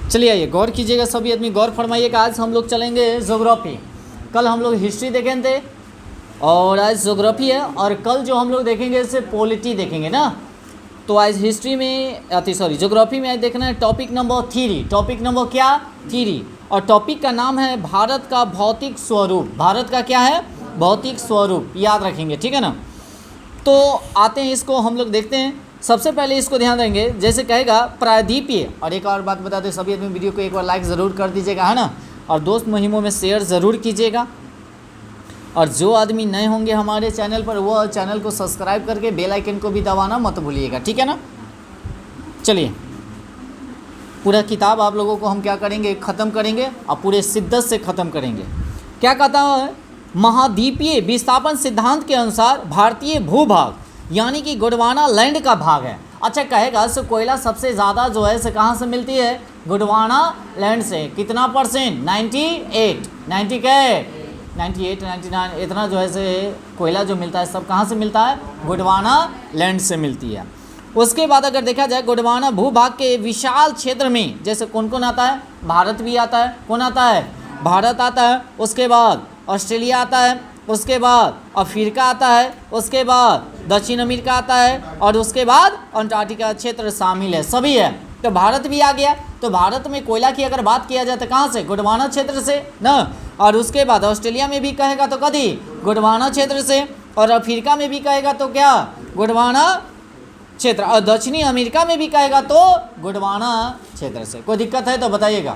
चलिए आइए गौर कीजिएगा, सभी आदमी गौर फरमाइएगा। आज हम लोग चलेंगे ज्योग्राफी। कल हम लोग हिस्ट्री देखे थे और आज ज्योग्राफी है, और कल जो हम लोग देखेंगे इससे पॉलिटी देखेंगे ना। तो आज हिस्ट्री में ज्योग्राफी में आज देखना है टॉपिक नंबर 3। टॉपिक नंबर क्या? 3। और टॉपिक का नाम है भारत का भौतिक स्वरूप। भारत का क्या है? भौतिक स्वरूप, याद रखेंगे, ठीक है ना। तो आते हैं, इसको हम लोग देखते हैं। सबसे पहले इसको ध्यान देंगे, जैसे कहेगा प्रायद्वीपीय। और एक और बात बता दें सभी आदमी, वीडियो को एक बार लाइक ज़रूर कर दीजिएगा, है ना, और दोस्त मुहिमों में शेयर ज़रूर कीजिएगा। और जो आदमी नए होंगे हमारे चैनल पर, वो चैनल को सब्सक्राइब करके बेल आइकन को भी दबाना मत भूलिएगा, ठीक है ना। चलिए, पूरा किताब आप लोगों को हम क्या करेंगे, ख़त्म करेंगे और पूरे शिद्दत से ख़त्म करेंगे। क्या कहता है? महाद्वीपीय विस्थापन सिद्धांत के अनुसार भारतीय भूभाग यानी कि गोंडवाना लैंड का भाग है। अच्छा, कहेगा सो कोयला सबसे ज़्यादा जो है से कहाँ से मिलती है? गोंडवाना लैंड से। कितना परसेंट? 98, 90 के 98, 99 इतना जो है से कोयला जो मिलता है सब कहाँ से मिलता है? गोंडवाना लैंड से मिलती है। उसके बाद अगर देखा जाए गोंडवाना भूभाग के विशाल क्षेत्र में जैसे कौन कौन आता है? भारत भी आता है। कौन आता है? भारत आता है। उसके बाद ऑस्ट्रेलिया आता है। उसके बाद अफ्रीका आता है। उसके बाद दक्षिण अमेरिका आता है। और उसके बाद अंटार्कटिका क्षेत्र शामिल है, सभी है। तो भारत भी आ गया। तो भारत में कोयला की अगर बात किया जाए तो कहाँ से? गोंडवाना क्षेत्र से ना। और उसके बाद ऑस्ट्रेलिया में भी कहेगा तो कभी गोंडवाना क्षेत्र से, और अफ्रीका में भी कहेगा तो क्या? गोंडवाना क्षेत्र, और दक्षिणी अमेरिका में भी कहेगा तो गोंडवाना क्षेत्र से। कोई दिक्कत है तो बताइएगा।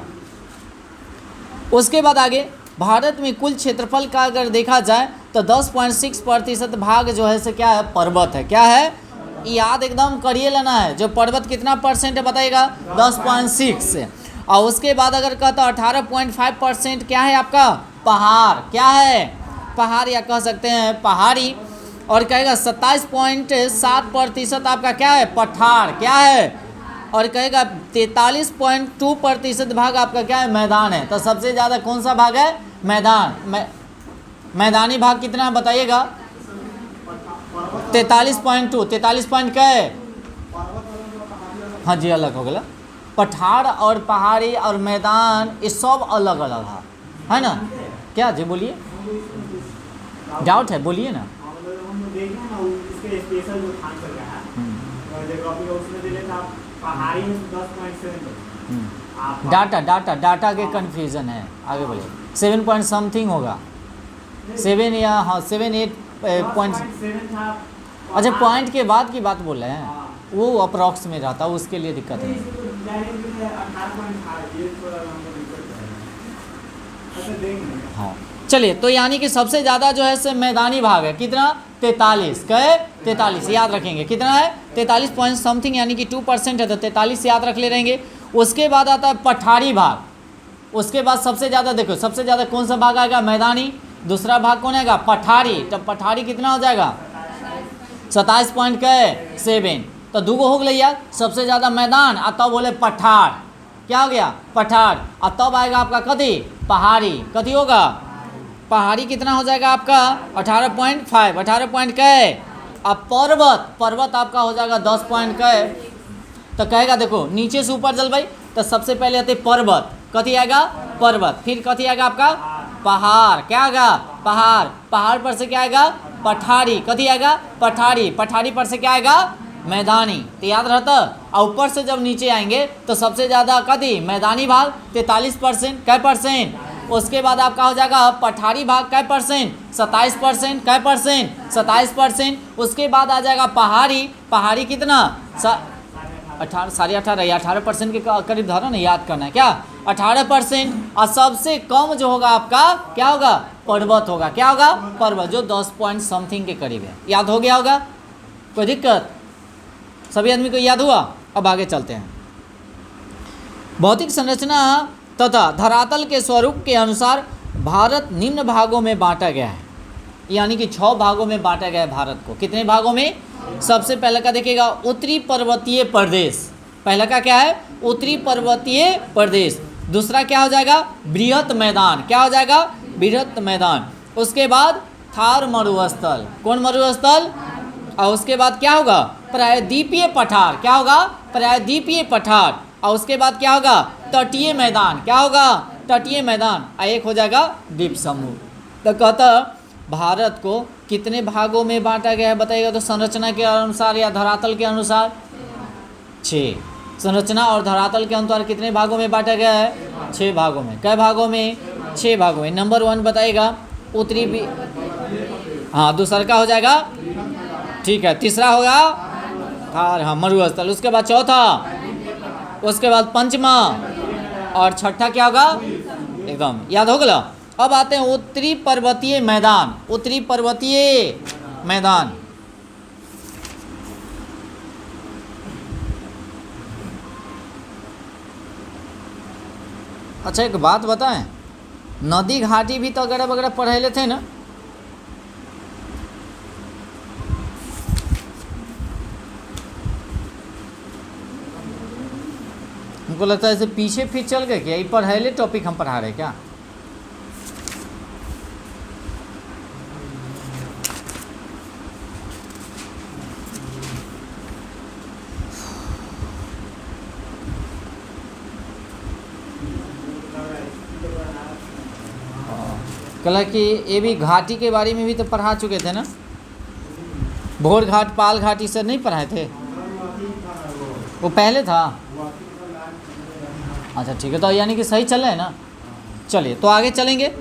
उसके बाद आगे भारत में कुल क्षेत्रफल का अगर देखा जाए तो 10.6% भाग जो है से क्या है? पर्वत है। क्या है? याद एकदम करिए लेना है। जो पर्वत कितना परसेंट है बताइएगा? 10.6। और उसके बाद अगर कहता 18.5% क्या है आपका? पहाड़। क्या है? पहाड़, या कह सकते हैं पहाड़ी। और कहेगा 27.7% आपका क्या है? पठार। क्या है? और कहेगा 43.2% भाग आपका क्या है? मैदान है। तो सबसे ज़्यादा कौन सा भाग है? मैदान। मैदानी भाग कितना बताइएगा? 43.2। 43 पॉइंट क्या है? हाँ जी, अलग हो गया। पठार और पहाड़ी और मैदान ये सब अलग अलग है ना। क्या जी बोलिए, डाउट है बोलिए ना। डाटा के कन्फ्यूज़न है। आगे बोलिए। 7 पॉइंट समथिंग होगा, 7 या हाँ 7, 8 पॉइंट। अच्छा, पॉइंट के बाद की बात बोल रहे हैं, वो अप्रॉक्स में रहता है, उसके लिए दिक्कत है। हाँ चलिए, तो यानी कि सबसे ज़्यादा जो है से मैदानी भाग है। कितना? 43। कहे 43 याद रखेंगे। कितना है? 43 पॉइंट समथिंग, यानी कि 2% है, तो 43 याद रख ले रहेंगे। उसके बाद आता है पठारी भाग। उसके बाद सबसे ज़्यादा देखो, सबसे ज़्यादा कौन सा भाग आएगा? मैदानी। दूसरा भाग कौन आएगा? पठारी। तो पठारी कितना हो जाएगा? 27.7। तो दूगो हो गया यार। सबसे ज़्यादा मैदान, और तब बोले पठार। क्या हो गया? पठार। और तब आएगा आपका कथी? पहाड़ी। कथी होगा? पहाड़ी कितना हो जाएगा आपका? 18.5। 18 पॉइंट का है। अब पर्वत, पर्वत आपका हो जाएगा 10 पॉइंट का है। तो कहेगा देखो नीचे से ऊपर चल भाई, तो सबसे पहले आते पर्वत। कथी आएगा? पर्वत। फिर कथी आएगा आपका? पहाड़। क्या आएगा? पहाड़। पहाड़ पर से क्या आएगा? पठारी। कथी आएगा? पठारी। पठारी पर से क्या आएगा? मैदानी। तो याद रहता। और ऊपर से जब नीचे आएंगे तो सबसे ज़्यादा कथी? मैदानी भाग 43%। कै परसेंट? उसके बाद आपका हो जाएगा पठारी भाग कै परसेंट? 27%। कै परसेंट? 27%। उसके बाद आ जाएगा पहाड़ी। पहाड़ी कितना? 18.5 या 18% के करीब धरो ना, याद करना है। क्या? 18%। और सबसे कम जो होगा आपका क्या होगा? पर्वत होगा। क्या होगा? पर्वत, जो 10 पॉइंट समथिंग के करीब है। याद हो गया होगा? कोई दिक्कत? सभी आदमी को याद हुआ? अब आगे चलते हैं। भौतिक संरचना तथा धरातल के स्वरूप के अनुसार भारत निम्न भागों में बांटा गया है। यानी कि 6 भागों में बांटा गया है भारत को। कितने भागों में? सबसे पहले का देखिएगा उत्तरी पर्वतीय प्रदेश। पहला का क्या है? उत्तरी पर्वतीय प्रदेश। दूसरा क्या हो जाएगा? बृहत मैदान। क्या हो जाएगा? बृहत मैदान। उसके बाद थार मरुस्थल। कौन मरुस्थल? और उसके बाद क्या होगा? प्रायद्वीपीय पठार। क्या होगा? प्रायद्वीपीय पठार। और उसके बाद क्या होगा, तटीय मैदान, क्या होगा, तटीय मैदान, और एक हो जाएगा द्वीप समूह। तो कहता भारत को कितने भागों में बांटा गया है बताइएगा तो संरचना के अनुसार या धरातल के अनुसार 6। संरचना और धरातल के अनुसार कितने भागों में बांटा गया है, 6 भागों में। कै भागों में, 6 भागों में। नंबर 1 बताइएगा उत्तरी हाँ दूसरा का हो जाएगा, ठीक है। तीसरा होगा थार, हाँ मरुस्थल। उसके बाद चौथा, उसके बाद पंचमा, और छठा क्या होगा, एकदम याद हो गया। अब आते हैं उत्तरी पर्वतीय मैदान, उत्तरी पर्वतीय मैदान। अच्छा एक बात बताएं, नदी घाटी भी तो वगैरह वगैरह पढ़े थे ना, हमको लगता है ऐसे पीछे फिर चल गए क्या, ये पढ़ाए टॉपिक हम पढ़ा रहे क्या। कल कि ये भी घाटी के बारे में भी तो पढ़ा चुके थे ना, भोर घाट, पाल घाट, ये सब नहीं पढ़ाए थे, वो पहले था। अच्छा ठीक है, तो यानी कि सही चल रहे हैं ना। चलिए तो आगे चलेंगे,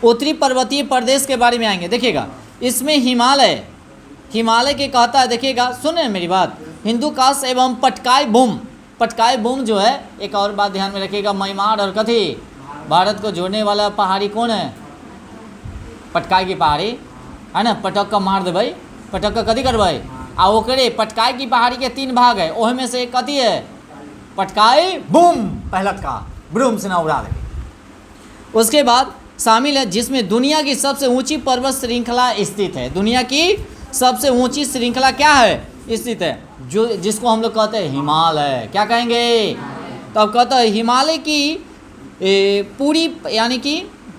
उत्तरी पर्वतीय प्रदेश के बारे में आएंगे। देखिएगा इसमें हिमालय, हिमालय के कहता है, देखिएगा सुने मेरी बात, हिंदू काश एवं पटकाई भूम, पटकाई भूम जो है, एक और बात ध्यान में रखिएगा, म्यांमार और कथी भारत को जोड़ने वाला पहाड़ी कौन है, पटकाई की पहाड़ी है ना। पटक का मार दे भाई, पटक का कथी करवाई, आ ओकरे पटकाई की पहाड़ी के 3 भाग है, ओहे में से एक कथी है, पटकाई बूम, पहलक का ब्रूम से ना उड़ा दे। उसके बाद शामिल है जिसमें दुनिया की सबसे ऊंची पर्वत श्रृंखला स्थित है, दुनिया की सबसे ऊंची श्रृंखला क्या है स्थित है, जो जिसको हम लोग कहते हैं हिमालय, क्या कहेंगे। तो अब कहते हैं हिमालय की पूरी यानी कि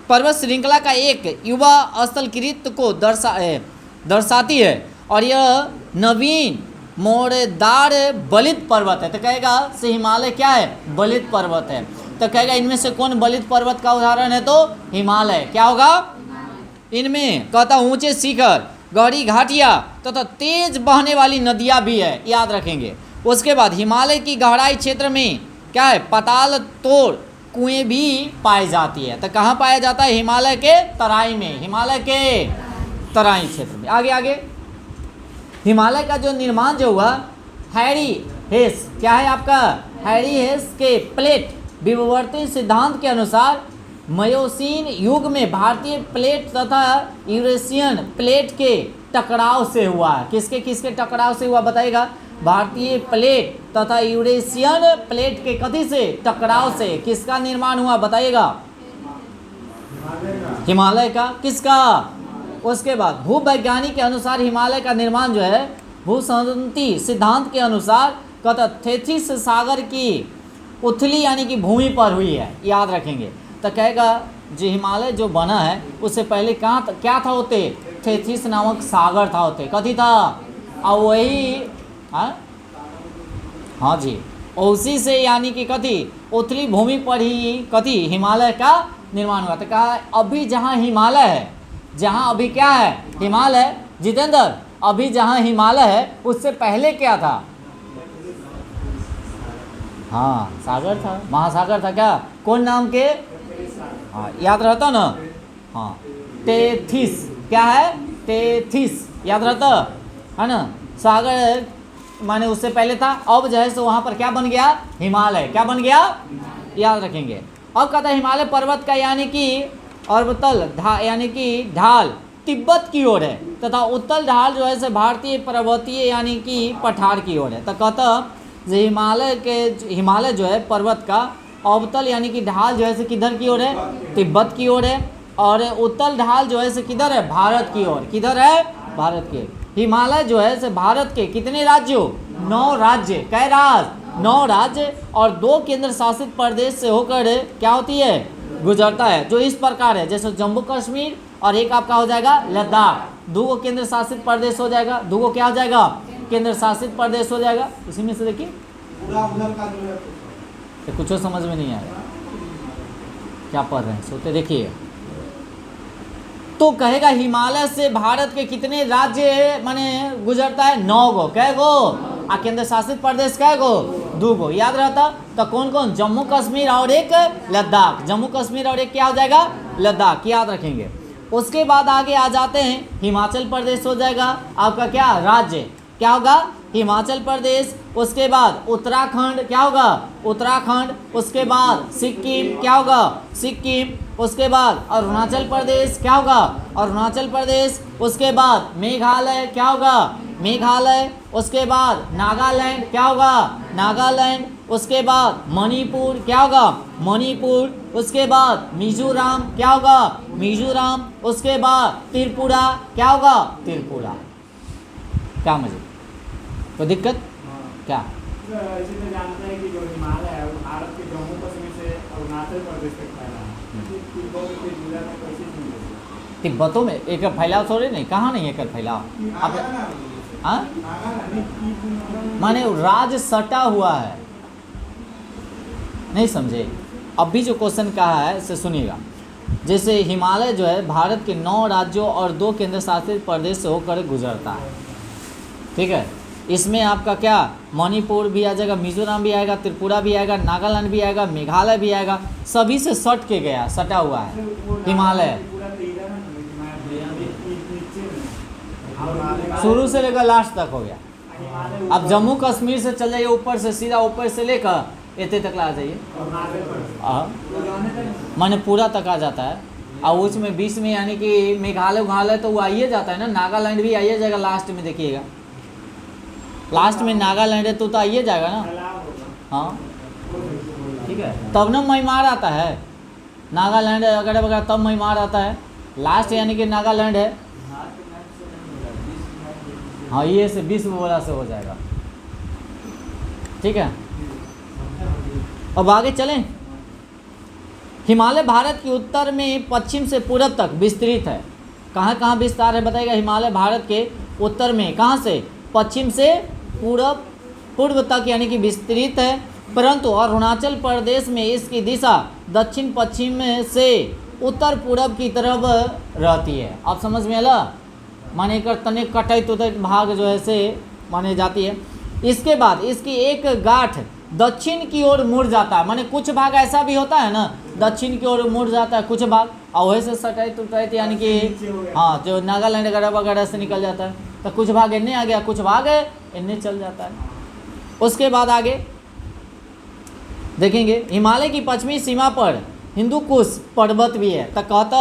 पर्वत श्रृंखला का एक युवा स्थल कृत को दर्शाती है, और यह नवीन मोड़दार बलित पर्वत है। तो कहेगा से हिमालय क्या है, बलित पर्वत है। तो कहेगा इनमें से कौन बलित पर्वत का उदाहरण है, तो हिमालय, क्या होगा। इनमें कहता ऊंचे शिखर, गहरी घाटियाँ तथा तेज बहने वाली नदियाँ भी है, याद रखेंगे। उसके बाद हिमालय की गहराई क्षेत्र में क्या है, पाताल तोड़ कुएं भी पाई जाती है। तो कहाँ पाया जाता है, हिमालय के तराई में, हिमालय के तराई क्षेत्र में। आगे आगे हिमालय का जो निर्माण जो हुआ, हैरी हेस, क्या है आपका, हैरी हेस के प्लेट विवर्तन सिद्धांत के अनुसार मयोसीन युग में भारतीय प्लेट तथा यूरेशियन प्लेट के टकराव से हुआ। किसके किसके टकराव से हुआ बताइएगा, भारतीय प्लेट तथा यूरेशियन प्लेट के कथी से, टकराव से किसका निर्माण हुआ बताइएगा, हिमालय का, किसका। उसके बाद भूवैज्ञानिक के अनुसार हिमालय का निर्माण जो है भूसंतति सिद्धांत के अनुसार कहता थेथिस सागर की उथली यानी कि भूमि पर हुई है, याद रखेंगे। तो कहेगा जो हिमालय जो बना है उससे पहले कहाँ क्या था होते, थेथिस नामक सागर था होते, कथी था, और वही हाँ जी, उसी से यानी कि कथी उथली भूमि पर ही कथी हिमालय का निर्माण हुआ। तो कहा अभी जहाँ हिमालय है, जहाँ अभी क्या है हिमालय, जितेंद्र अभी जहाँ हिमालय है उससे पहले क्या था, हाँ सागर था, महासागर था, क्या कौन नाम के, हाँ याद रहता ना, हाँ टेथिस, क्या है टेथिस, याद रहता है ना, सागर माने उससे पहले था। अब जो है सो वहाँ पर क्या बन गया, हिमालय, क्या बन गया, याद रखेंगे। अब कहता है हिमालय पर्वत का यानी कि अवतल यानी कि ढाल तिब्बत की ओर है, तथा उत्तल ढाल जो है से भारतीय पर्वतीय यानी कि पठार की ओर है। तो कहता हिमालय जो है पर्वत का अवतल यानी कि ढाल जो है से किधर की ओर है, तिब्बत की ओर है, और उत्तल ढाल जो है से किधर है, भारत की ओर, किधर है, भारत की। हिमालय जो है से भारत के कितने राज्यों, 9 राज्य, कै राज्य, 9 राज्य और 2 केंद्र शासित प्रदेश से होकर क्या होती है, गुजरता है, जो इस प्रकार है, जैसे जम्मू कश्मीर और एक आपका हो जाएगा लद्दाख, 2 केंद्र शासित प्रदेश हो जाएगा, 2 क्या हो जाएगा, केंद्र शासित प्रदेश हो जाएगा। इसी में से देखिए पूरा उधर का जो है तो कुछ समझ में नहीं आया क्या पढ़ रहे हैं, सोते देखिए। तो कहेगा हिमालय से भारत के कितने राज्य माने गुजरता है? 9 गो। कै गो? आ केंद्र शासित प्रदेश कै गो? 2 गो। याद रहता तो कौन कौन? जम्मू कश्मीर और एक लद्दाख। जम्मू कश्मीर और एक क्या हो जाएगा? लद्दाख। याद रखेंगे। उसके बाद आगे आ जाते हैं, हिमाचल प्रदेश हो जाएगा आपका क्या राज्य, क्या होगा? हिमाचल प्रदेश। उसके बाद उत्तराखंड, क्या होगा? उत्तराखंड। उसके बाद सिक्किम, क्या होगा? सिक्किम। उसके बाद अरुणाचल प्रदेश, क्या होगा? अरुणाचल प्रदेश। उसके बाद मेघालय, क्या होगा? मेघालय। उसके बाद नागालैंड, क्या होगा? नागालैंड। उसके बाद मणिपुर, क्या होगा? मणिपुर। उसके बाद मिजोरम, क्या होगा? मिजोरम। उसके बाद त्रिपुरा, क्या होगा? त्रिपुरा। क्या मजे? तो दिक्कत क्या? इसी से जानते हैं कि जो हिमालय है वो भारत के जम्मू कश्मीर से अरुणाचल प्रदेश तक फैला है। तिब्बत के जिला में कैसे नहीं? तिब्बतों में एक फैलाव थोड़े नहीं, कहाँ नहीं एक फैलाव आप हाँ? माने राज सटा हुआ है, नहीं समझे? अभी जो क्वेश्चन कहा है इसे सुनिएगा। जैसे हिमालय जो है भारत के 9 राज्यों और 2 केंद्र शासित प्रदेश से होकर गुजरता है, ठीक है। इसमें आपका क्या मणिपुर भी आ जाएगा, मिजोरम भी आएगा, त्रिपुरा भी आएगा, नागालैंड भी आएगा, मेघालय भी आएगा, सभी से सट के गया, सटा हुआ है हिमालय शुरू से लेकर लास्ट तक हो गया। अब जम्मू कश्मीर से चल जाइए ऊपर से, सीधा ऊपर से लेकर इतने तक आ जाइए, माने पूरा तक आ जाता है। और उसमें बीच में यानी कि मेघालय उघालय तो वो आइए जाता है ना, नागालैंड भी आइए जाएगा लास्ट में, देखिएगा लास्ट में नागालैंड है तो आइए जाएगा ना। हाँ ठीक है, तब ना म्यांमार आता है, नागालैंड वगैरह वगैरह तब म्यांमार आता है, लास्ट यानी कि नागालैंड है। हाँ ये से 20 बोला से हो जाएगा, ठीक है। अब आगे चलें। हिमालय भारत के उत्तर में पश्चिम से पूरब तक विस्तृत है। कहाँ कहाँ विस्तार है बताइएगा? हिमालय भारत के उत्तर में कहाँ से? पश्चिम से पूर्व तक यानी कि विस्तृत है, परंतु अरुणाचल प्रदेश में इसकी दिशा दक्षिण पश्चिम से उत्तर पूरब की तरफ रहती है। आप समझ में आला? माने कर तने कटई तो भाग जो है से माने जाती है। इसके बाद इसकी एक गांठ दक्षिण की ओर मुड़ जाता है, माने कुछ भाग ऐसा भी होता है ना दक्षिण की ओर मुड़ जाता है कुछ भाग, और वैसे सटाई टुटाई यानी कि हाँ जो नागालैंड वगैरह वगैरह से निकल जाता है, तो कुछ भाग इन्हें आ गया, कुछ भाग इन्हें चल जाता है। उसके बाद आगे देखेंगे हिमालय की पश्चिमी सीमा पर हिंदू कुश पर्वत भी है। तो कहता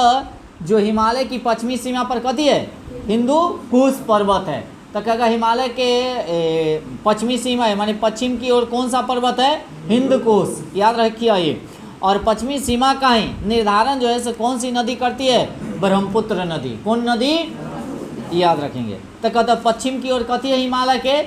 जो हिमालय की पश्चिमी सीमा पर कथी है? हिंदू कुश पर्वत है। तो कहेगा हिमालय के पश्चिमी सीमा है माने पश्चिम की ओर कौन सा पर्वत है? हिंद कुश, याद रखिए ये। और पश्चिमी सीमा का ही निर्धारण जो है से कौन सी नदी करती है? ब्रह्मपुत्र नदी। कौन नदी? याद रखेंगे। तो कहता पश्चिम की ओर कथी है हिमालय के?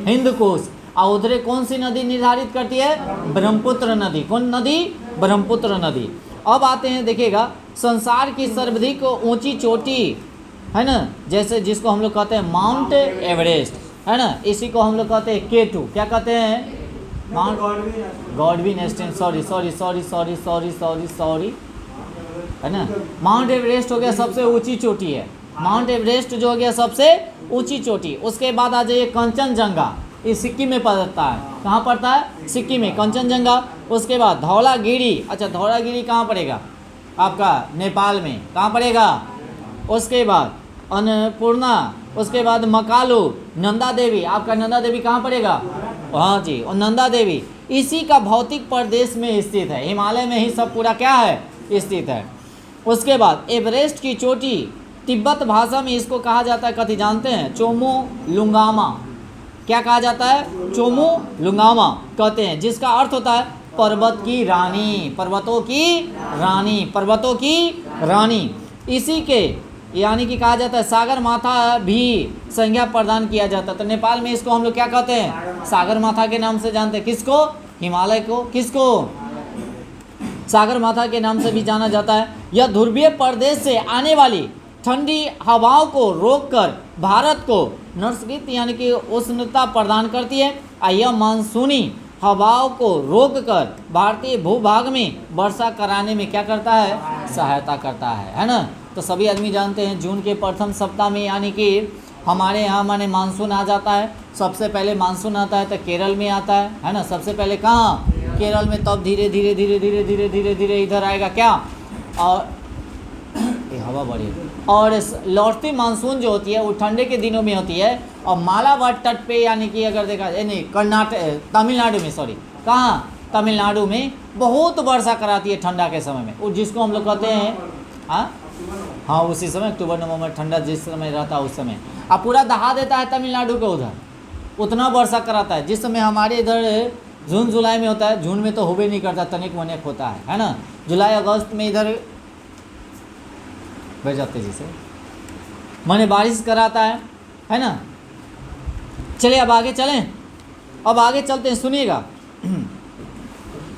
हिंद कुश। और उधरे कौन सी नदी निर्धारित करती है? ब्रह्मपुत्र नदी। कौन नदी? ब्रह्मपुत्र नदी। अब आते हैं देखिएगा संसार की सर्वाधिक ऊंची चोटी है ना, जैसे जिसको हम लोग कहते हैं माउंट एवरेस्ट है ना, इसी को हम लोग कहते हैं K2। क्या कहते हैं? माउंट गॉडविन एस्टेन, सॉरी है ना। माउंट एवरेस्ट हो गया सबसे ऊंची चोटी है, माउंट एवरेस्ट जो हो गया सबसे ऊंची चोटी। उसके बाद आ जाइए कंचनजंगा, ये सिक्किम में पड़ता है। कहाँ पड़ता है? सिक्किम में कंचनजंगा। उसके बाद धौलागिरी, अच्छा धौलागिरी कहाँ पड़ेगा? आपका नेपाल में। कहाँ पड़ेगा? उसके बाद अन्नपूर्णा, उसके बाद मकालू, नंदा देवी, आपका नंदा देवी कहाँ पड़ेगा? हाँ जी, और नंदा देवी इसी का भौतिक प्रदेश में स्थित है, हिमालय में ही सब पूरा क्या है? स्थित है। उसके बाद एवरेस्ट की चोटी तिब्बत भाषा में इसको कहा जाता है, कथी जानते हैं? चोमो लुंगामा। क्या कहा जाता है? चोमो लुंगामा कहते हैं, जिसका अर्थ होता है पर्वत की रानी, पर्वतों की रानी, पर्वतों की रानी। इसी के यानी कि कहा जाता है सागर माथा भी संज्ञा प्रदान किया जाता है। तो नेपाल में इसको हम लोग क्या कहते हैं? सागर माथा के नाम से जानते हैं। किसको? हिमालय को। किसको? सागर माथा के नाम से भी जाना जाता है। यह ध्रुवीय प्रदेश से आने वाली ठंडी हवाओं को रोककर भारत को नर्सगीत यानी कि उष्णता प्रदान करती है। और यह मानसूनी हवाओं को रोककर भारतीय भूभाग में वर्षा कराने में क्या करता है, सहायता करता है ना। तो सभी आदमी जानते हैं जून के प्रथम सप्ताह में यानी कि हमारे यहाँ माने मानसून आ जाता है। सबसे पहले मानसून आता है तो केरल में आता है ना। सबसे पहले कहाँ, केरल में, तब धीरे धीरे धीरे धीरे धीरे धीरे धीरे इधर आएगा क्या, और ये हवा बढ़ी। और लौटती मानसून जो होती है वो ठंडे के दिनों में होती है। और मालाबार तट पे यानी कि अगर देखा जाए, नहीं कर्नाटक, तमिलनाडु में, सॉरी कहाँ, तमिलनाडु में बहुत वर्षा कराती है ठंडा के समय में, वो जिसको हम लोग कहते हैं हाँ उसी समय अक्टूबर नवंबर ठंडा जिस समय रहता है उस समय। अब पूरा दहा देता है तमिलनाडु के उधर, उतना वर्षा कराता है। जिस समय हमारे इधर जून जुलाई में होता है, जून में तो होबे नहीं करता, तनिक मनिक होता है ना। जुलाई अगस्त में इधर बैठ जाते जैसे माने बारिश कराता है ना। चलिए अब आगे चलें, अब आगे चलते हैं, सुनिएगा।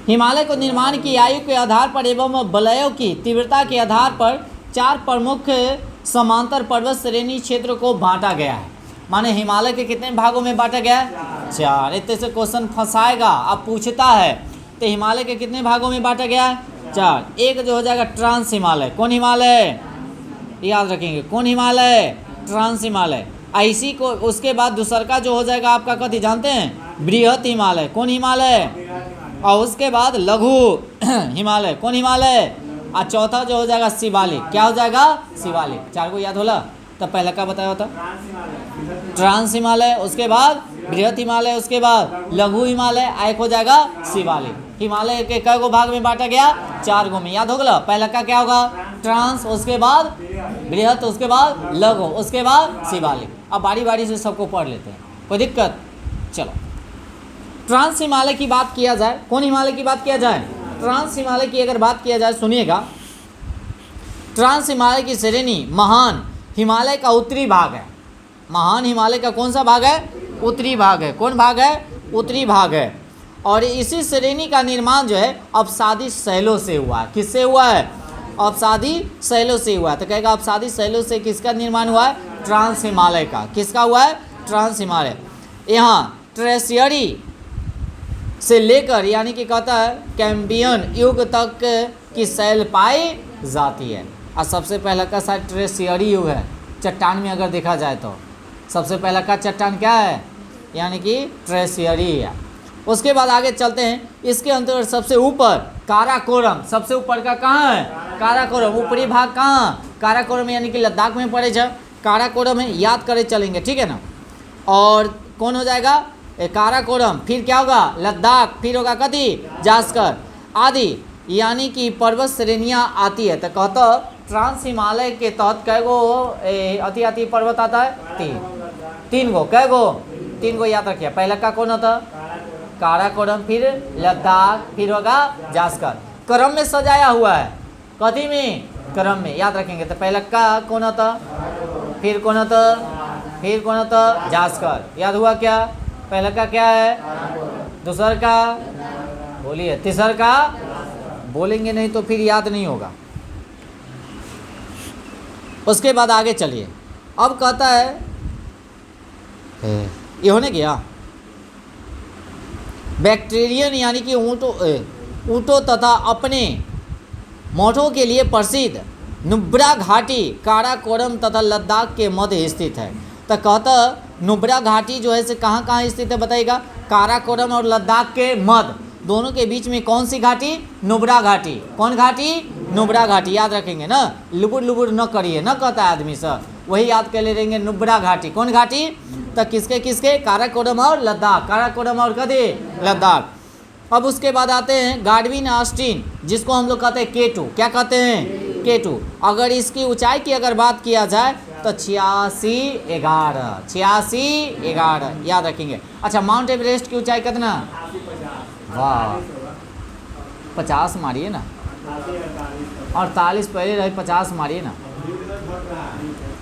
हिमालय को निर्माण की आयु के आधार पर एवं वलयों की तीव्रता के आधार पर 4 प्रमुख समांतर पर्वत श्रेणी क्षेत्र को बांटा गया है। माने हिमालय के कितने भागों में बांटा गया है, 4। इतने से क्वेश्चन फंसाएगा, अब पूछता है तो हिमालय के कितने भागों में बांटा गया है, 4। एक जो हो जाएगा ट्रांस हिमालय, कौन हिमालय, याद रखेंगे कौन हिमालय, ट्रांस हिमालय। ऐसी को उसके बाद दूसर का जो हो जाएगा आपका कथी जानते हैं, बृहत हिमालय, कौन हिमालय, और उसके बाद लघु हिमालय, कौन हिमालय, और चौथा जो हो जाएगा शिवालिक, क्या हो जाएगा, शिवालिक। 4 को याद होला, तब पहले का बताया होता, ट्रांस हिमालय, उसके बाद बृहत हिमालय, उसके बाद लघु हिमालय, एक हो जाएगा शिवालिक। हिमालय के कई गो भाग में बांटा गया, 4 गो में, याद हो गया। पहला का क्या होगा, ट्रांस, उसके बाद बृहत, उसके बाद लघु, उसके बाद शिवालिक। अब बारी बारी से सबको पढ़ लेते हैं, कोई दिक्कत। चलो ट्रांस हिमालय की बात किया जाए, कौन हिमालय की बात किया जाए, ट्रांस हिमालय की अगर बात किया जाए, सुनिएगा। ट्रांस हिमालय की श्रेणी महान हिमालय का उत्तरी भाग है। महान हिमालय का कौन सा भाग है, उत्तरी भाग है। कौन भाग है, उत्तरी भाग है। और इसी श्रेणी का निर्माण जो है अपसादी शैलों से हुआ है। किससे हुआ है, अपसादी शैलों से हुआ है। तो कहेगा अपसादी शैलों से किसका निर्माण हुआ है, ट्रांस हिमालय का। किसका हुआ है, ट्रांस हिमालय। यहाँ ट्रेसियरी से लेकर यानी कि कहता है कैम्बियन युग तक की शैल पाई जाती है। और सबसे पहला का शायद ट्रेसियरी युग है, चट्टान में अगर देखा जाए तो सबसे पहला का चट्टान क्या है, यानी कि ट्रेसियरी है। उसके बाद आगे चलते हैं, इसके अंतर्गत सबसे ऊपर काराकोरम, सबसे ऊपर का कहाँ है, काराकोरम। ऊपरी भाग कहाँ, काराकोरम यानी कि लद्दाख में पड़े जा, काराकोरम है, याद करे चलेंगे, ठीक है ना। और कौन हो जाएगा, काराकोरम, फिर क्या होगा, लद्दाख, फिर होगा कथी, जास्कर आदि यानी कि पर्वत श्रेणियाँ आती है। तो कहता ट्रांस हिमालय के तहत कै गो अति अति पर्वत आता है, 3 गो, कै गो, 3 गो याद रखिए। पहला का कौन होता, काराकोरम, फिर लद्दाख, फिर होगा जास्कर। क्रम में सजाया हुआ है, कथी में, क्रम में, याद रखेंगे। तो पहला का कौन होता, फिर कौन होता, फिर कौन होता, जास्कर, याद हुआ क्या। पहला का क्या है, दूसर का बोलिए, तीसर का बोलेंगे नहीं तो फिर याद नहीं होगा। उसके बाद आगे चलिए, अब कहता है ये होने गया बैक्टीरियन यानी कि ऊँटों तथा अपने मोठों के लिए प्रसिद्ध नुब्रा घाटी काराकोरम तथा लद्दाख के मध्य स्थित है। तो कहता नुब्रा घाटी जो है से कहाँ कहाँ स्थित है बताइएगा, काराकोरम और लद्दाख के मध्य, दोनों के बीच में कौन सी घाटी, नुब्रा घाटी। कौन घाटी, नुब्रा घाटी, याद रखेंगे ना, लुबुर लुबुर न करिए, न कहता है आदमी सब, वही याद कर ले रहेंगे, नुब्रा घाटी। कौन घाटी, तो किसके किसके, काराकोरम और लद्दाख, काराकोरम और कदे लद्दाख। अब उसके बाद आते हैं गार्डविन ऑस्टिन, जिसको हम लोग कहते हैं K2, क्या कहते हैं, K2। अगर इसकी ऊंचाई की अगर बात किया जाए तो 8611 याद रखेंगे। अच्छा माउंट एवरेस्ट की ऊंचाई कितना, वाह 50 मारिए ना, 48 पहले रहे, 50 मारिए ना,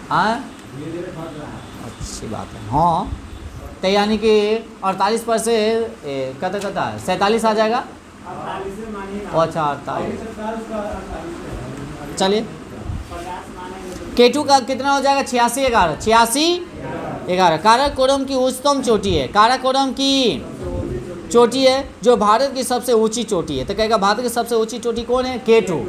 हाँ अच्छी बात है। हाँ तो यानी कि 48 पर से कहता 47 आ जाएगा, अच्छा 48, चलिए K2 का कितना हो जाएगा? 86 11, 86 11। काराकोरम की उच्चतम चोटी है, काराकोरम की चोटी है जो भारत की सबसे ऊंची चोटी है। तो कहेगा भारत की सबसे ऊंची चोटी कौन है? K2।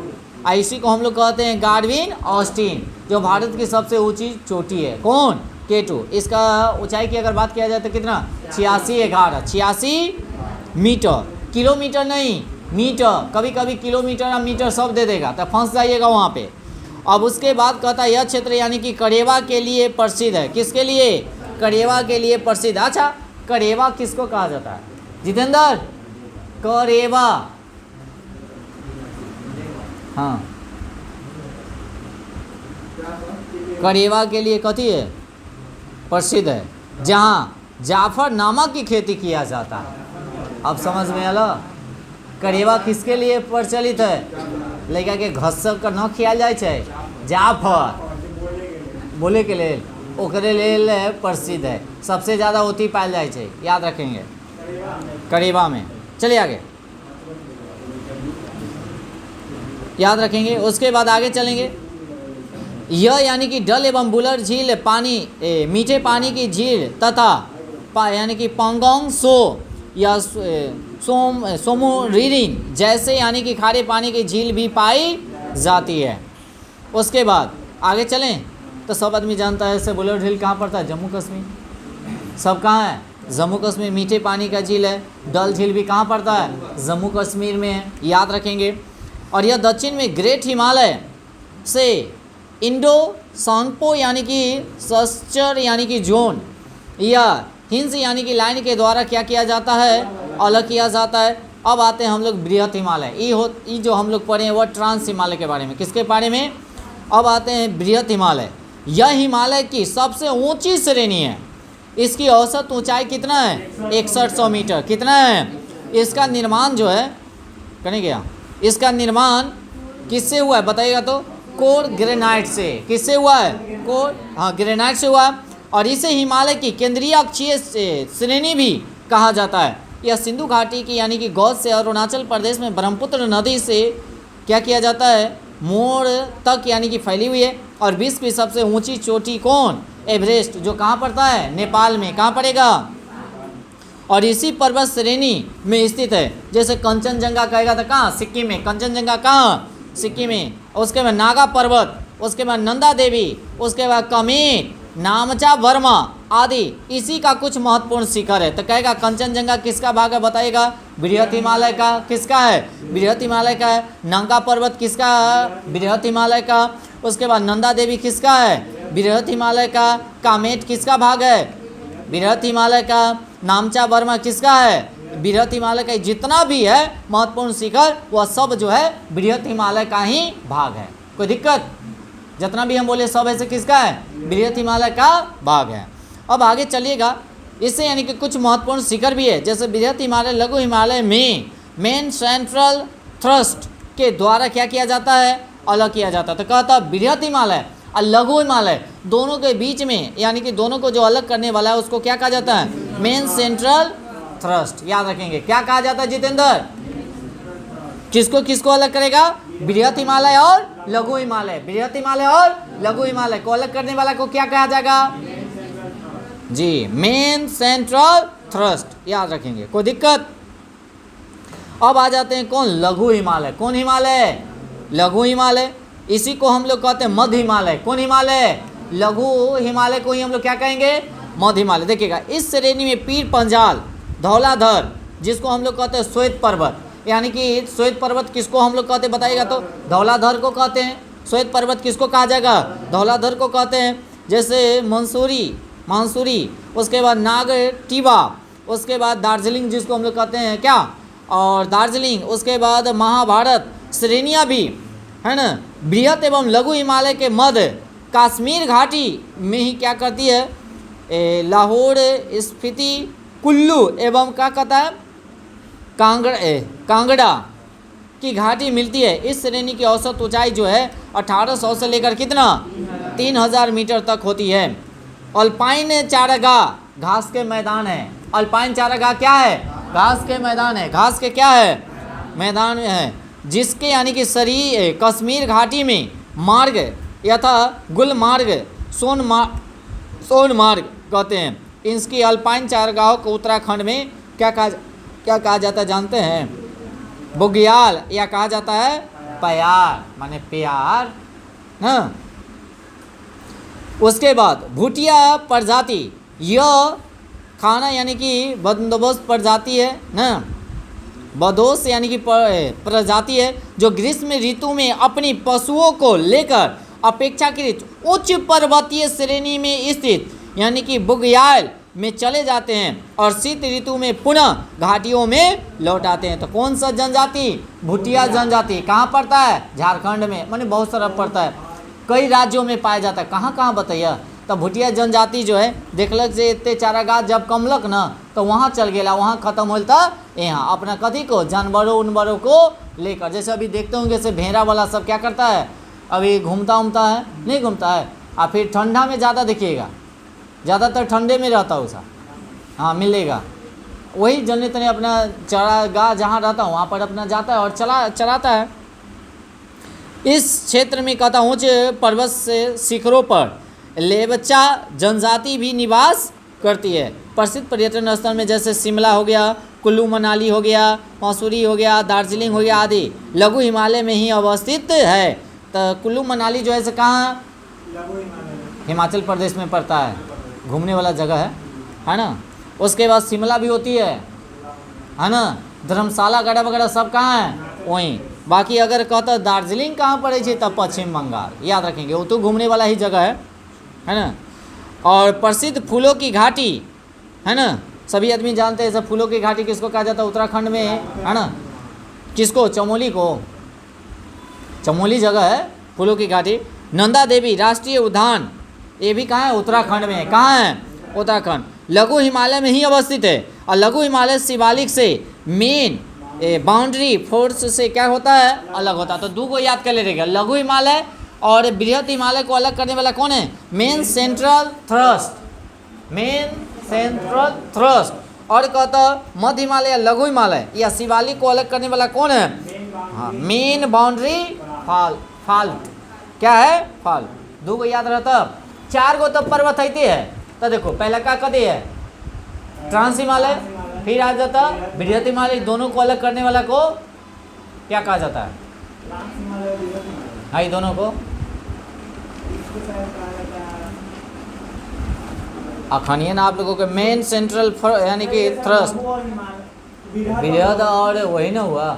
इसी को हम लोग कहते हैं गार्डविन ऑस्टिन, जो भारत की सबसे ऊंची चोटी है। कौन? K2। इसका ऊंचाई की अगर बात किया जाए तो कितना? 86 11, 86 मीटर। किलोमीटर नहीं, मीटर। कभी कभी किलोमीटर या मीटर सब दे देगा तो फंस जाइएगा वहाँ पे। अब उसके बाद कहता है यह क्षेत्र यानी कि करेवा के लिए प्रसिद्ध है। किसके लिए? करेवा के लिए प्रसिद्ध। अच्छा, करेवा किसको कहा जाता है जितेंद्र? करेवा, हाँ, करेवा के लिए कथी है? प्रसिद्ध है, जहाँ जाफरनामा की खेती किया जाता है। अब समझ में आला? करेवा किसके लिए प्रचलित है? लड़का के घसक कर न खियाल जाए छै, जाफर बोले के लेल, ओकरे लेल प्रसिद्ध है। सबसे ज़्यादा ओती पायल जाए छै, याद रखेंगे, करेवा में। चलिए आगे याद रखेंगे। उसके बाद आगे चलेंगे। यह यानी कि डल एवं बुलर झील पानी मीठे पानी की झील तथा यानी कि पांगोंग सो या सोमोरिरिन जैसे यानी कि खारे पानी की झील भी पाई जाती है। उसके बाद आगे चलें तो सब आदमी जानता है से बुलर झील कहाँ पड़ता है? जम्मू कश्मीर। सब कहाँ है? जम्मू कश्मीर। मीठे पानी का झील है। डल झील भी कहाँ पड़ता है? जम्मू कश्मीर में है, याद रखेंगे। और यह दक्षिण में ग्रेट हिमालय से इंडो सांगपो यानी कि सस्चर यानी कि जोन या हिंस यानी कि लाइन के द्वारा क्या किया जाता है? अलग किया जाता है। अब आते हैं हम लोग बृहत हिमालय। ये जो हम लोग पढ़े हैं वह ट्रांस हिमालय के बारे में। किसके बारे में? अब आते हैं बृहत हिमालय। यह हिमालय की सबसे ऊंची श्रेणी है। इसकी औसत ऊंचाई कितना है? 6100 मीटर। कितना है? इसका निर्माण जो है करें क्या? इसका निर्माण किससे हुआ है बताइएगा तो? कोर ग्रेनाइट से। किससे हुआ है? कोर, हाँ, ग्रेनाइट से हुआ है। और इसे हिमालय की केंद्रीय अक्षीय श्रेणी भी कहा जाता है। यह सिंधु घाटी की यानी कि गौड़ से अरुणाचल प्रदेश में ब्रह्मपुत्र नदी से क्या किया जाता है? मोड़ तक यानी कि फैली हुई है। और विश्व की सबसे ऊंची चोटी कौन? एवरेस्ट, जो कहाँ पड़ता है? नेपाल में। कहाँ पड़ेगा? और इसी पर्वत श्रेणी में स्थित है। जैसे कंचनजंगा कहेगा तो कहाँ? सिक्किम में। कंचनजंगा कहाँ? सिक्किम में। उसके बाद नागा पर्वत, उसके बाद नंदा देवी, उसके बाद कमेट, नामचा वर्मा आदि इसी का कुछ महत्वपूर्ण शिखर है। तो कहेगा कंचनजंगा किसका भाग है बताइएगा? बृहत हिमालय का। किसका है? बृहत हिमालय का है। नागा पर्वत किसका है? बृहत हिमालय का। उसके बाद नंदा देवी किसका है? बृहत हिमालय का। कामेट किसका भाग है? बृहत हिमालय का। नामचा वर्मा किसका है? बृहत हिमालय का। जितना भी है महत्वपूर्ण शिखर वह सब जो है बृहत हिमालय का ही भाग है। कोई दिक्कत? जितना भी हम बोले सब ऐसे किसका है? बृहत हिमालय का भाग है। अब आगे चलिएगा। इससे यानी कि कुछ महत्वपूर्ण शिखर भी है। जैसे बृहत हिमालय, लघु हिमालय में मेन सेंट्रल थ्रस्ट के द्वारा क्या किया जाता है? अलग किया जाता है। तो कहता है बृहत हिमालय और लघु हिमालय दोनों के बीच में यानी कि दोनों को जो अलग करने वाला है उसको क्या कहा जाता है? Main central thrust. याद रखेंगे। क्या कहा जाता है जितेंद्र? किसको किसको अलग करेगा? बृहत हिमालय और लघु हिमालय। बृहत हिमालय और लघु हिमालय को अलग करने वाला को क्या कहा जाएगा? जी, मेन सेंट्रल थ्रस्ट। याद रखेंगे, कोई दिक्कत? अब आ जाते हैं कौन? लघु हिमालय। कौन हिमालय? लघु हिमालय। इसी को हम लोग कहते हैं मध्य हिमालय। कौन हिमालय? लघु हिमालय को ही हम लोग क्या कहेंगे? मध्य हिमालय। देखिएगा, इस श्रेणी में पीर पंजाल, धौलाधर, जिसको हम लोग कहते हैं श्वेत पर्वत, यानी कि श्वेत पर्वत किसको हम लोग कहते हैं बताइएगा तो? धौलाधर को कहते हैं। श्वेत पर्वत किसको कहा जाएगा? धौलाधर को कहते हैं। जैसे मंसूरी, उसके बाद नागटिवा, उसके बाद दार्जिलिंग जिसको हम लोग कहते हैं क्या? और दार्जिलिंग, उसके बाद महाभारत श्रेणियाँ भी है ना। बृहत एवं लघु हिमालय के मध्य कश्मीर घाटी में ही क्या करती है? लाहौर, स्पीति, कुल्लू एवं क्या कहता है? कांगड़ा की घाटी मिलती है। इस श्रेणी की औसत ऊंचाई जो है 1800 से लेकर कितना? 3000 मीटर तक होती है। अल्पाइन चारागाह घास के मैदान है। अल्पाइन चारागाह क्या है? घास के मैदान है। घास के क्या है? मैदान है। जिसके यानी कि कश्मीर घाटी में मार्ग यथा गुलमार्ग, सोनमार्ग कहते हैं। इसकी अल्पाइन चारागाहों को उत्तराखंड में क्या कहा जाता है जानते हैं? बुग्याल, या कहा जाता है प्यार, माने प्यार। हाँ, उसके बाद भुटिया प्रजाति, यह खाना यानी कि बंदोबस्त प्रजाति है ना, बदोश यानी कि प्रजाति है जो ग्रीष्म ऋतु में अपनी पशुओं को लेकर अपेक्षाकृत उच्च पर्वतीय श्रेणी में स्थित यानी कि बुग्याल में चले जाते हैं और शीत ऋतु में पुनः घाटियों में लौट आते हैं। तो कौन सा जनजाति? भुटिया जनजाति। कहाँ पड़ता है? झारखंड में, माने बहुत सारा पड़ता है, कई राज्यों में पाया जाता है। कहाँ कहाँ बताइए? तो भुटिया जनजाति जो है देखलक से इतने चारागाह जब कमलक ना तो वहाँ चल गया, वहाँ खत्म होल था यहाँ अपना कथी को जानवरों उनवरों को लेकर। जैसे अभी देखते होंगे जैसे भेड़ा वाला सब क्या करता है, अभी घूमता है, नहीं घूमता है। और फिर ठंडा में ज़्यादा देखिएगा, ज़्यादातर ठंडे में रहता है उसका, हाँ मिलेगा। वही जन्ने तने अपना चारागाह जहाँ रहता है वहाँ पर अपना जाता है और चराता है। इस क्षेत्र में कहता ऊँच पर्वत से शिखरों पर लेबचा जनजाति भी निवास करती है। प्रसिद्ध पर्यटन स्थल में जैसे शिमला हो गया, कुल्लू मनाली हो गया, मसूरी हो गया, दार्जिलिंग हो गया आदि लघु हिमालय में ही अवस्थित है। तो कुल्लू मनाली जो है से कहाँ? हिमाचल प्रदेश में पड़ता है, घूमने वाला जगह है ना। उसके बाद शिमला भी होती है ना, धर्मशाला वगैरह सब कहाँ है? वहीं। बाकी अगर कहता दार्जिलिंग कहाँ पड़े छे तब पश्चिम बंगाल, याद रखेंगे, वो तो घूमने वाला ही जगह है ना। और प्रसिद्ध फूलों की घाटी है ना, सभी आदमी जानते हैं सब फूलों की घाटी किसको कहा जाता है उत्तराखंड में, है ना। किसको? चमोली को, चमोली जगह है फूलों की घाटी। नंदा देवी राष्ट्रीय उद्यान, ये भी कहाँ है? उत्तराखंड में। कहाँ है? उत्तराखंड। लघु हिमालय में ही अवस्थित है और लघु हिमालय शिवालिक से मेन बाउंड्री फोर्स से क्या होता है? अलग होता है। तो दो को याद कर ले रहेगा, लघु हिमालय और बृहद हिमालय को अलग करने वाला कौन है? Main central thrust, main central thrust. और कहता मध्य हिमालय या लघु हिमालय या शिवालिक को अलग करने वाला कौन है? हाँ, मेन बाउंड्री फाल्ट। क्या है? फाल्ट। दो को याद रहता। चार गो तो पर्वत है तो देखो पहला क्या कदे है? ट्रांस हिमालय, फिर आ जाता बृहद हिमालय। दोनों को अलग करने वाला को क्या कहा जाता है? हाँ, दोनों को अखानियन आप लोगों के मेन सेंट्रल यानी कि थ्रस्ट बृहद और वही ना हुआ,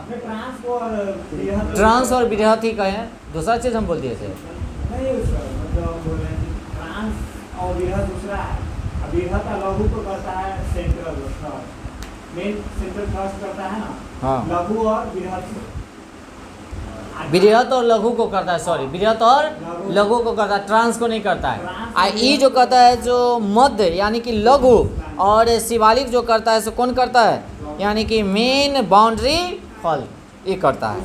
ट्रांस और बृहद ही कहें, दूसरा चीज़ हम बोल दिए थे। और बृहद दूसरा है, बृहद का लघु को करता है central thrust, main central thrust करता है ना। हाँ, लघु और बृहद, बृहद और लघु को करता है, सॉरी बृहद और लघु को करता है, ट्रांस को नहीं करता है। ई जो करता है जो मध्य यानी कि लघु और शिवालिक जो करता है सो कौन करता है? यानी कि मेन बाउंड्री फल ये करता है।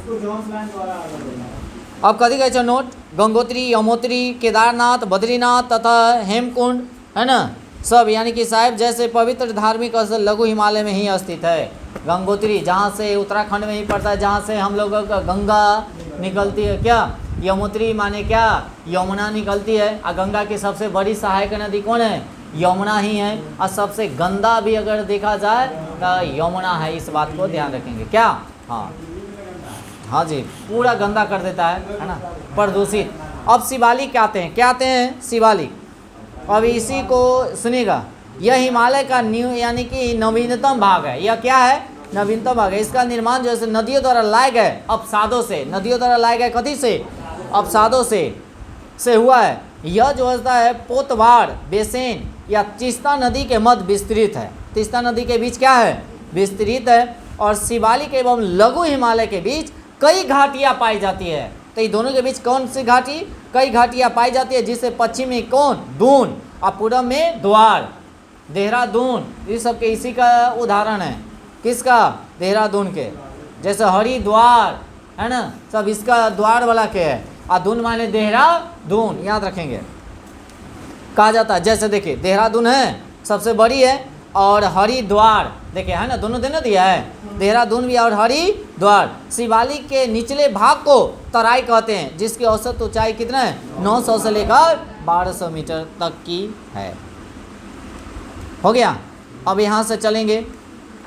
अब कथी कहे नोट? गंगोत्री, यमोत्री, केदारनाथ, बद्रीनाथ तथा हेमकुंड है ना, सब यानी कि साहिब जैसे पवित्र धार्मिक स्थल लघु हिमालय में ही स्थित है। गंगोत्री जहाँ से उत्तराखंड में ही पड़ता है, जहाँ से हम लोग का गंगा निकलती है। क्या? यमोत्री माने क्या? यमुना निकलती है। और गंगा की सबसे बड़ी सहायक नदी कौन है? यमुना ही है। और सबसे गंदा भी अगर देखा जाए तो यमुना है, इस बात को ध्यान रखेंगे। क्या? हाँ जी, पूरा गंदा कर देता है ना, प्रदूषित। अब शिवालिक क्या आते हैं? क्या आते हैं? शिवालिक। अब इसी को सुनिएगा, यह हिमालय का न्यू यानी कि नवीनतम भाग है। यह क्या है? नवीनतम भाग है। इसका निर्माण जो है नदियों द्वारा लाए गए अपसादों से, नदियों द्वारा लाए गए कथी से? अपसादों से हुआ है। यह जो होता है पोतवाड़ बेसिन या तीस्ता नदी के मध्य विस्तृत है। तीस्ता नदी के बीच क्या है? विस्तृत है। और शिवालिक एवं लघु हिमालय के बीच कई घाटियाँ पाई जाती है। तो ये दोनों के बीच कौन सी घाटी? कई घाटियाँ पाई जाती है, जिससे पश्चिम में कौन? दून, और पूर्व में द्वार, देहरादून। ये सब के इसी का उदाहरण है। किसका? देहरादून के। जैसे हरिद्वार है ना, सब इसका द्वार वाला के है। और दून माने देहरादून, याद रखेंगे, कहा जाता है। जैसे देखिए देहरादून है सबसे बड़ी है और हरिद्वार, देखिए है ना, दोनों देना दिया है, देहरादून भी और हरिद्वार। शिवालिक के निचले भाग को तराई कहते हैं, जिसकी औसत ऊंचाई कितना है, 900 से लेकर 1200 मीटर तक की है। हो गया। अब यहाँ से चलेंगे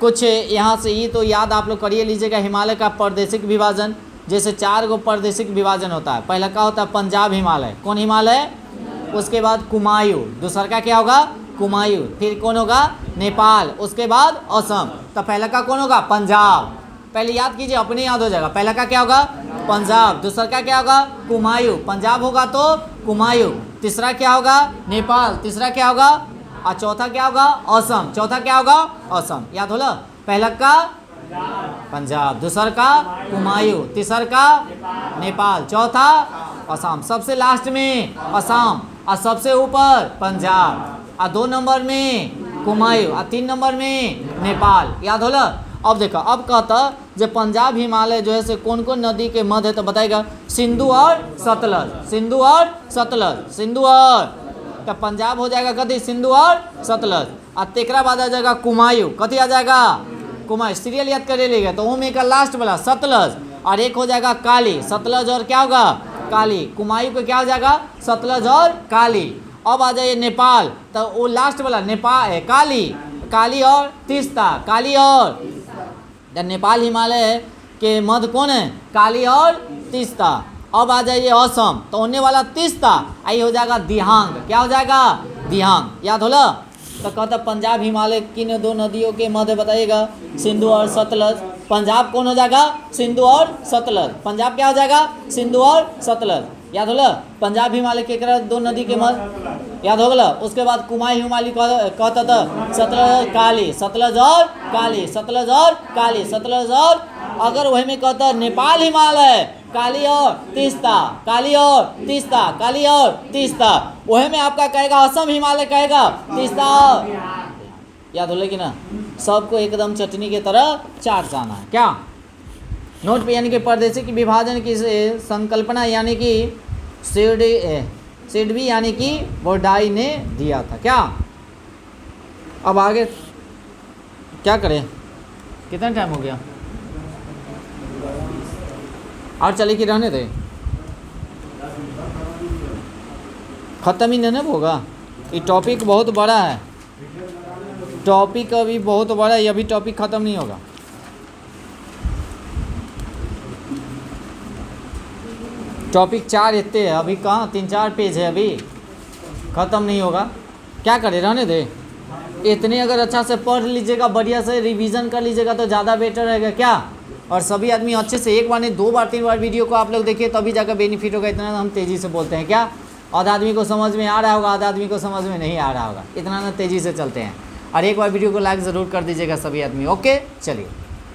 कुछ, यहाँ से ये तो याद आप लोग करिए लीजिएगा, हिमालय का प्रादेशिक विभाजन, जैसे 4 गो प्रादेशिक विभाजन होता है। पहला का होता है पंजाब हिमालय, कौन हिमालय, उसके बाद कुमायूं, दूसरा का क्या होगा, कुमायूं, फिर कौन होगा, नेपाल, उसके बाद असम। तो पहला का कौन होगा, पंजाब, पहले याद कीजिए, अपने याद हो जाएगा। पहला का क्या होगा, पंजाब, दूसरा का क्या होगा, कुमायूं, पंजाब होगा तो कुमायूं, तीसरा क्या होगा, नेपाल, तीसरा क्या होगा, और चौथा क्या होगा, असम, चौथा क्या होगा, असम। याद होला, पहला का पंजाब, दूसरा का कुमायूं, तीसरा का नेपाल, चौथा असम, सबसे लास्ट में असम, और सबसे ऊपर पंजाब, और 2 नंबर में कुमायूं, और 3 नंबर में नेपाल। याद होला। अब देखो, अब कहता जो पंजाब हिमालय जो है से कौन कौन नदी के मध्य है, तो बताएगा सिंधु और सतलज, सिंधु और सतलज, सिंधु और, तो पंजाब हो जाएगा कथी, सिंधु और सतलज, और तेकरा बाद आ जाएगा कुमायूं, कथी आ जाएगा, कुमायूं, सीरियल याद कर लीजिएगा। तो में का लास्ट वाला सतलज, और एक हो जाएगा काली, सतलज और क्या होगा, काली, कुमायूं को क्या हो जाएगा, सतलज और काली। अब आ जाइए नेपाल, तो वो लास्ट वाला नेपाल काली, काली और तीस्ता, काली और, नेपाल हिमालय के मध्य कौन है, काली और तीस्ता। अब आ जाइए असम, तो होने वाला तीस्ता, आई हो जाएगा दिहांग, क्या हो जाएगा, दिहांग। याद होला। तो कहता पंजाब हिमालय किन 2 नदियों के मध्य बताइएगा, सिंधु और सतलज। पंजाब कौन हो जाएगा, सिंधु और सतलज, पंजाब क्या हो जाएगा, सिंधु और सतलज। याद होला। पंजाब हिमालय के 2 नदी के मध्य, याद हो गया। उसके बाद कुमायूं हिमालय कहता था सतलज काली, सतलज और काली, सतलज और काली, सतलज और, अगर वही में कहता नेपाल हिमालय काली और तीस्ता, काली और तीस्ता, काली और तीस्ता, वही में आपका कहेगा असम हिमालय कहेगा तीस्ता और, याद हो लेकिन ना, सबको एकदम चटनी की तरह चाट जाना है क्या। नोट पे यानी कि प्रादेशिक विभाजन की संकल्पना यानी कि सिडबी यानी कि बोर्डाई ने दिया था क्या। अब आगे क्या करें, कितना टाइम हो गया, और चले कि रहने दे, ख़त्म ही नहीं होगा। ये टॉपिक बहुत बड़ा है, टॉपिक अभी बहुत बड़ा है, अभी टॉपिक ख़त्म नहीं होगा। टॉपिक 4 इतने है, अभी कहाँ 3-4 पेज है, अभी ख़त्म नहीं होगा। क्या करें, रहने दे। इतने अगर अच्छा से पढ़ लीजिएगा, बढ़िया से रिवीजन कर लीजिएगा तो ज़्यादा बेटर रहेगा क्या। और सभी आदमी अच्छे से 1 बार नहीं 2 बार 3 बार वीडियो को आप लोग देखिए, तभी जाकर बेनिफिट होगा। इतना हम तेज़ी से बोलते हैं क्या, आधा आदमी को समझ में आ रहा होगा, आधा आदमी को समझ में नहीं आ रहा होगा, इतना ना तेज़ी से चलते हैं। और एक बार वीडियो को लाइक ज़रूर कर दीजिएगा सभी आदमी। ओके, चलिए।